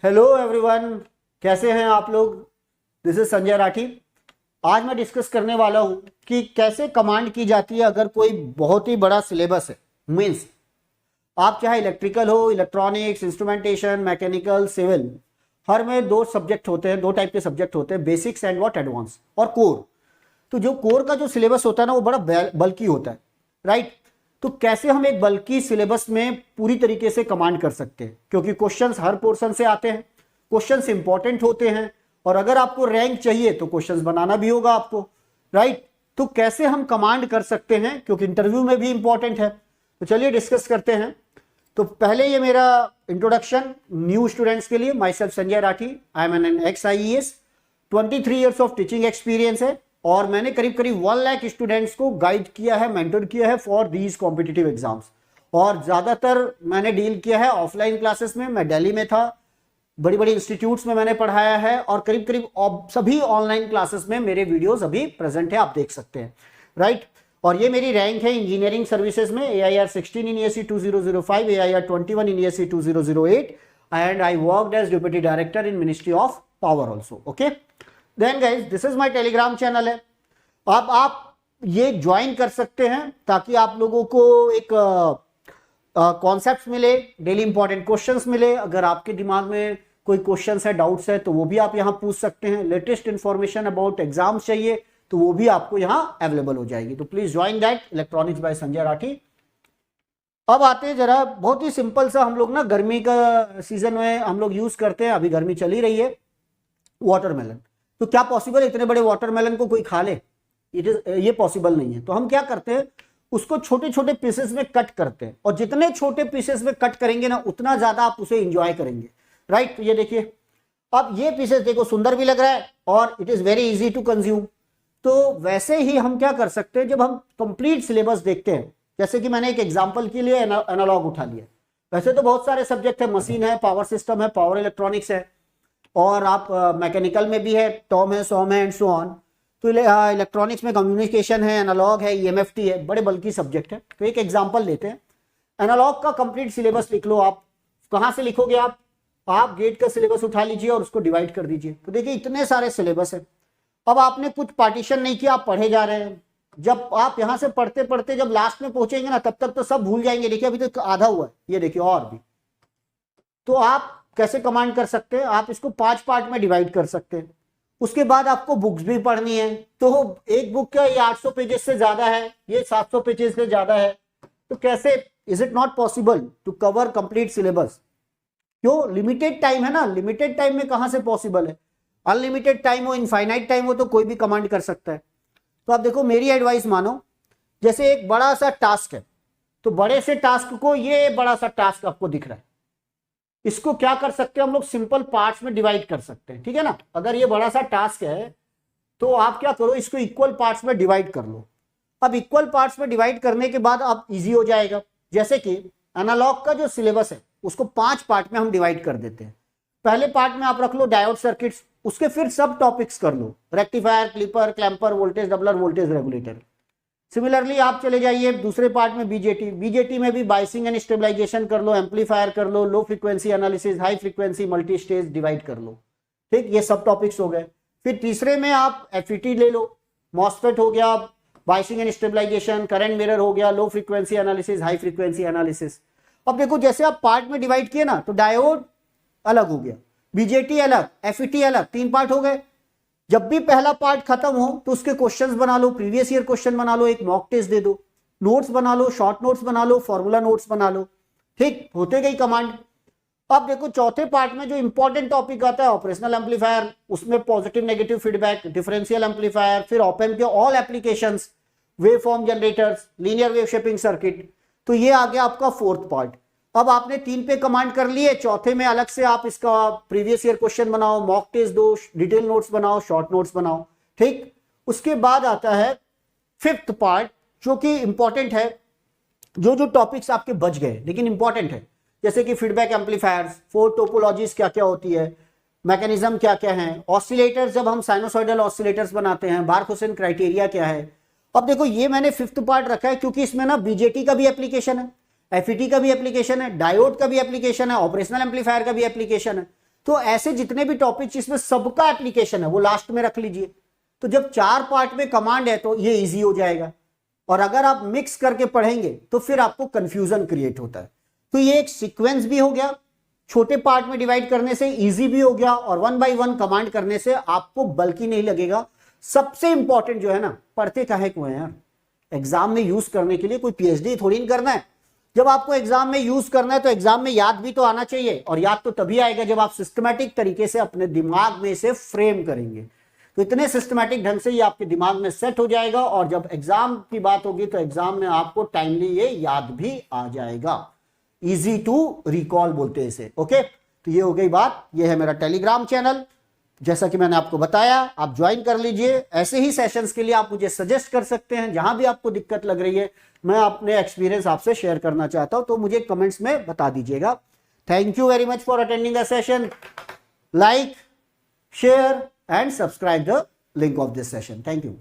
Hello everyone, कैसे हैं आप लोग। This is Sanjay Rathi. आज मैं डिस्कस करने वाला हूं कि कैसे कमांड की जाती है अगर कोई बहुत ही बड़ा सिलेबस है। मीन्स आप चाहे इलेक्ट्रिकल हो, इलेक्ट्रॉनिक्स, इंस्ट्रूमेंटेशन, मैकेनिकल, सिविल, हर में दो सब्जेक्ट होते हैं, दो टाइप के सब्जेक्ट होते हैं, बेसिक्स एंड व्हाट एडवांस और कोर। तो जो कोर का जो सिलेबस होता है ना वो बड़ा बल्कि होता है, राइट। तो कैसे हम एक बल्कि सिलेबस में पूरी तरीके से कमांड कर सकते हैं, क्योंकि क्वेश्चंस हर पोर्शन से आते हैं, क्वेश्चंस इंपॉर्टेंट होते हैं और अगर आपको रैंक चाहिए तो क्वेश्चंस बनाना भी होगा आपको, राइट। तो कैसे हम कमांड कर सकते हैं क्योंकि इंटरव्यू में भी इंपॉर्टेंट है। तो चलिए डिस्कस करते हैं। तो पहले ये मेरा इंट्रोडक्शन न्यू स्टूडेंट्स के लिए। Myself Sanjay Rathi, I am an ex IAS, 23 years of teaching experience है और मैंने करीब करीब 1 लाख स्टूडेंट्स को गाइड किया है, मेंटर किया है फॉर दीज कॉम्पिटिटिव एग्जाम्स। और ज्यादातर मैंने डील किया है ऑफलाइन क्लासेस में। मैं दिल्ली में था, बड़ी बड़ी इंस्टीट्यूट्स में मैंने पढ़ाया है और करीब करीब सभी ऑनलाइन क्लासेस में मेरे वीडियोस अभी प्रेजेंट है, आप देख सकते हैं, राइट। और ये मेरी रैंक है इंजीनियरिंग सर्विसेज में, AIR 16 in ESE 2005, AIR 21 in ESE 2008 and I worked as deputy director in Ministry of Power also. Okay, then guys, this is my Telegram channel है। अब आप ये ज्वाइन कर सकते हैं ताकि आप लोगों को एक कॉन्सेप्ट मिले, डेली इंपॉर्टेंट क्वेश्चंस मिले। अगर आपके दिमाग में कोई क्वेश्चंस है, डाउट्स है तो वो भी आप यहाँ पूछ सकते हैं। लेटेस्ट इंफॉर्मेशन अबाउट एग्जाम्स चाहिए तो वो भी आपको यहाँ अवेलेबल हो जाएगी। तो please join that, electronics by Sanjay Rathi. अब आते हैं जरा बहुत ही सिंपल सा, हम लोग ना गर्मी का सीजन में हम लोग यूज करते हैं, अभी गर्मी चली रही है, वाटरमेलन। तो क्या पॉसिबल है इतने बड़े वाटरमेलन को कोई खा ले? ये पॉसिबल नहीं है। तो हम क्या करते हैं, उसको छोटे छोटे पीसेस में कट करते हैं और जितने छोटे पीसेस में कट करेंगे ना उतना ज्यादा आप उसे एंजॉय करेंगे, राइट। तो ये देखिए, अब ये पीसेस देखो सुंदर भी लग रहा है और it is very easy to consume. तो वैसे ही हम क्या कर सकते हैं, जब हम कंप्लीट सिलेबस देखते हैं, जैसे कि मैंने एक एग्जांपल के लिए एनालॉग उठा लिया। वैसे तो बहुत सारे सब्जेक्ट है, मशीन है, पावर सिस्टम है, पावर इलेक्ट्रॉनिक्स है और आप मैकेनिकल में भी है, टॉम है, सॉम है एंड सो ऑन। तो इलेक्ट्रॉनिक्स में कम्युनिकेशन है, एनालॉग है, EMFT है, बड़े बल्कि सब्जेक्ट है। तो एक एग्जांपल लेते हैं, एनालॉग का कंप्लीट सिलेबस लिख लो। आप कहाँ से लिखोगे? आप गेट का सिलेबस उठा लीजिए और उसको डिवाइड कर दीजिए। तो देखिए इतने सारे सिलेबस है। अब आपने कुछ पार्टीशन नहीं किया, आप पढ़े जा रहे हैं। जब आप यहां से पढ़ते पढ़ते जब लास्ट में पहुंचेंगे ना तब तक तो सब भूल जाएंगे। देखिए अभी तो आधा हुआ है, ये देखिए और भी। तो आप कैसे कमांड कर सकते हैं, आप इसको 5 पार्ट में डिवाइड कर सकते हैं। उसके बाद आपको बुक्स भी पढ़नी है। तो एक बुक का ये 800 पेजेस से ज्यादा है, ये 700 पेजेस से ज्यादा है। तो कैसे, is it not possible to cover complete syllabus? क्यों? लिमिटेड टाइम है ना, लिमिटेड टाइम में कहां से पॉसिबल है? अनलिमिटेड टाइम हो, इनफाइनाइट टाइम हो तो कोई भी कमांड कर सकता है। तो आप देखो मेरी एडवाइस मानो, जैसे एक बड़ा सा टास्क है, तो बड़े से टास्क को, ये बड़ा सा टास्क आपको दिख रहा है, इसको क्या कर सकते हैं हम लोग, सिंपल पार्ट्स में डिवाइड कर सकते हैं, ठीक है ना। अगर ये बड़ा सा टास्क है तो आप क्या करो, इसको इक्वल पार्ट्स में डिवाइड कर लो। अब इक्वल पार्ट्स में डिवाइड करने के बाद अब इजी हो जाएगा। जैसे कि एनालॉग का जो सिलेबस है उसको 5 पार्ट में हम डिवाइड कर देते हैं। पहले पार्ट में आप रख लो डायोड सर्किट्स, उसके फिर सब टॉपिक्स कर लो, rectifier, clipper, clamper, voltage doubler, voltage regulator. Similarly आप चले जाइए दूसरे पार्ट में बीजेटी में भी बाइसिंग एंड स्टेबलाइजेशन कर लो, एम्पलीफायर कर लो, low frequency analysis, high frequency, multi stage divide कर लो, ठीक। ये सब टॉपिक्स हो गए। फिर तीसरे में आप FET ले लो, मॉसफेट हो गया, biasing and stabilisation, current mirror हो गया, low frequency analysis, high frequency analysis. अब देखो जैसे आप पार्ट में डिवाइड किए ना, तो डायोड अलग हो गया, बीजेटी अलग, FET अलग, 3 पार्ट हो गए। जब भी पहला पार्ट खत्म हो तो उसके क्वेश्चंस बना लो, प्रीवियस ईयर क्वेश्चन बना लो, एक मॉक टेस्ट दे दो, नोट्स बना लो, शॉर्ट नोट्स बना लो, फॉर्मूला नोट्स बना लो, ठीक। होते गई कमांड। अब देखो चौथे पार्ट में जो इंपॉर्टेंट टॉपिक आता है ऑपरेशनल एम्पलीफायर, उसमें positive negative feedback, differential amplifier, फिर ऑप एम्प के all applications, wave form generators, linear wave shaping circuit. तो ये आ गया आपका 4th पार्ट। अब आपने 3 पे कमांड कर लिए, चौथे में अलग से आप इसका प्रीवियस ईयर क्वेश्चन बनाओ, मॉक टेस्ट दो, डिटेल नोट्स बनाओ, शॉर्ट नोट्स बनाओ, ठीक। उसके बाद आता है 5th पार्ट जो कि इंपॉर्टेंट है, जो टॉपिक्स आपके बच गए लेकिन इंपॉर्टेंट है, जैसे कि फीडबैक एम्पलीफायर्स, 4 टोपोलॉजीज क्या क्या होती है, मैकेनिज्म क्या क्या है, ऑसिलेटर्स, जब हम साइनोसॉइडल ऑसिलेटर्स बनाते हैं, बार्क-हाउसेन क्राइटेरिया क्या है। अब देखो ये मैंने 5th पार्ट रखा है क्योंकि इसमें ना बीजेटी का भी एप्लीकेशन है, FET का भी एप्लीकेशन है, डायोड का भी एप्लीकेशन है, ऑपरेशनल एम्पलीफायर का भी एप्लीकेशन है। तो ऐसे जितने भी टॉपिक जिसमें सबका एप्लीकेशन है वो लास्ट में रख लीजिए। तो जब 4 पार्ट में कमांड है तो ये इजी हो जाएगा, और अगर आप मिक्स करके पढ़ेंगे तो फिर आपको कंफ्यूजन क्रिएट होता है। तो ये एक सीक्वेंस भी हो गया, छोटे पार्ट में डिवाइड करने से इजी भी हो गया, और 1 बाय 1 कमांड करने से आपको बल्कि नहीं लगेगा। सबसे इंपॉर्टेंट जो है ना, पढ़ते काहे को है यार, एग्जाम में यूज करने के लिए, कोई पीएचडी थोड़ी नहीं करना है। जब आपको एग्जाम में यूज करना है तो एग्जाम में याद भी तो आना चाहिए, और याद तो तभी आएगा जब आप सिस्टमैटिक तरीके से अपने दिमाग में इसे फ्रेम करेंगे। तो इतने सिस्टमैटिक ढंग से ये आपके दिमाग में सेट हो जाएगा, और जब एग्जाम की बात होगी तो एग्जाम में आपको टाइमली ये याद भी आ जाएगा। इजी टू रिकॉल बोलते हैं इसे। ओके, तो ये हो गई बात। ये है मेरा टेलीग्राम चैनल, जैसा कि मैंने आपको बताया, आप ज्वाइन कर लीजिए। ऐसे ही सेशंस के लिए आप मुझे सजेस्ट कर सकते हैं, जहां भी आपको दिक्कत लग रही है, मैं अपने एक्सपीरियंस आपसे शेयर करना चाहता हूं, तो मुझे कमेंट्स में बता दीजिएगा। Thank you very much for attending the session. Like, share and subscribe the link of this session. Thank you.